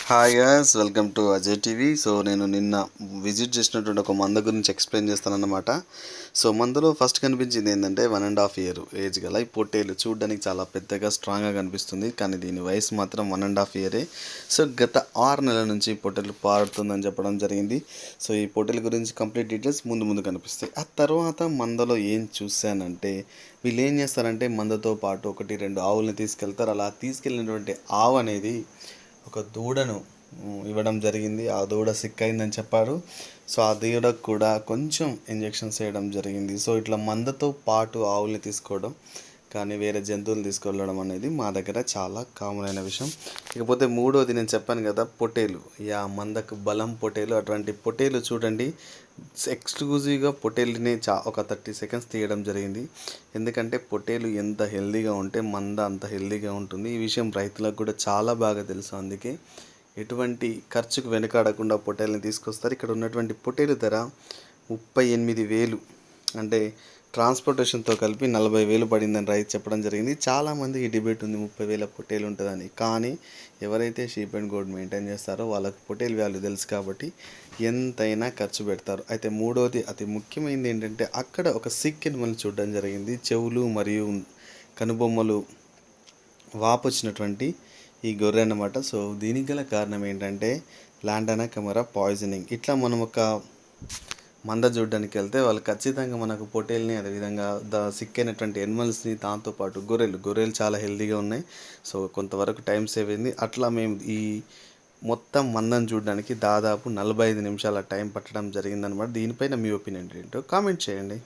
Hi guys, welcome to Ajay TV. So నేను నిన్న visit చేసినటువంటి ఒక మంద గురించి ఎక్స్ప్లెయిన్ చేస్తానన్నమాట. సో మందులో ఫస్ట్ కనిపించింది ఏంటంటే 1.5 year ఏజ్ గల ఈ పొట్టేలు చూడడానికి చాలా పెద్దగా స్ట్రాంగ్గా కనిపిస్తుంది, కానీ దీని వయసు మాత్రం 1.5 year. సో గత 6 నెలల నుంచి పొట్టేలు పారుతుందని చెప్పడం జరిగింది. సో ఈ పొట్టేలు గురించి కంప్లీట్ డీటెయిల్స్ ముందు కనిపిస్తాయి. ఆ తర్వాత మందలో ఏం చూశానంటే వీళ్ళు ఏం చేస్తారంటే మందతో పాటు 1-2 ఆవుల్ని తీసుకెళ్తారు. అలా తీసుకెళ్ళినటువంటి ఆవు అనేది ఒక దూడను ఇవ్వడం జరిగింది. ఆ దూడ సిక్ అయిందని చెప్పారు. సో ఆ దూడకు కూడా కొంచెం ఇంజెక్షన్స్ వేయడం జరిగింది. సో ఇట్లా మందతో పాటు ఆవుల్ని తీసుకోవడం కానీ వేరే జంతువులు తీసుకెళ్ళడం అనేది మా దగ్గర చాలా కామన్ అయిన విషయం. ఇకపోతే మూడోది నేను చెప్పాను కదా, పొట్టేలు. మందకు బలం పొట్టేలు. అటువంటి పొట్టేలు చూడండి, ఎక్స్క్లూజివ్గా పొట్టేలుని ఒక 30 seconds తీయడం జరిగింది. ఎందుకంటే పొట్టేలు ఎంత హెల్దీగా ఉంటే మంద అంత హెల్దీగా ఉంటుంది. ఈ విషయం రైతులకు కూడా చాలా బాగా తెలుసు. అందుకే ఎటువంటి ఖర్చుకు వెనకాడకుండా పొట్టేలుని తీసుకొస్తారు. ఇక్కడ ఉన్నటువంటి పొట్టేలు ధర 38,000, అంటే ట్రాన్స్పోర్టేషన్తో కలిపి 40,000 పడిందని రైతు చెప్పడం జరిగింది. చాలామంది ఈ డిబేట్ ఉంది 30,000 పొట్టేలు ఉంటుందని. కానీ ఎవరైతే షీప్ అండ్ గోడ్ మెయింటైన్ చేస్తారో వాళ్ళకి పొట్టేలు వాల్యూ తెలుసు కాబట్టి ఎంతైనా ఖర్చు పెడతారు. అయితే మూడోది అతి ముఖ్యమైనది ఏంటంటే అక్కడ ఒక సిక్ ఎనిమల్ చూడడం జరిగింది. చెవులు మరియు కనుబొమ్మలు వాపు వచ్చినటువంటి ఈ గొర్రె అన్నమాట. సో దీనికి గల కారణం ఏంటంటే లాంటానా కెమెరా పాయిజనింగ్. ఇట్లా మనం ఒక మంద చూడడానికి వెళ్తే వాళ్ళు ఖచ్చితంగా మనకు పొట్టేల్ని, అదేవిధంగా సిక్ అయినటువంటి ఎనిమల్స్ని, దాంతోపాటు గొర్రెలు చాలా హెల్తీగా ఉన్నాయి. సో కొంతవరకు టైం సేవ్ అయింది. అట్లా మేము ఈ మొత్తం మందను చూడడానికి దాదాపు 45 నిమిషాల టైం పట్టడం జరిగిందనమాట. దీనిపైన మీ ఒపీనియన్ ఏంటో కామెంట్ చేయండి.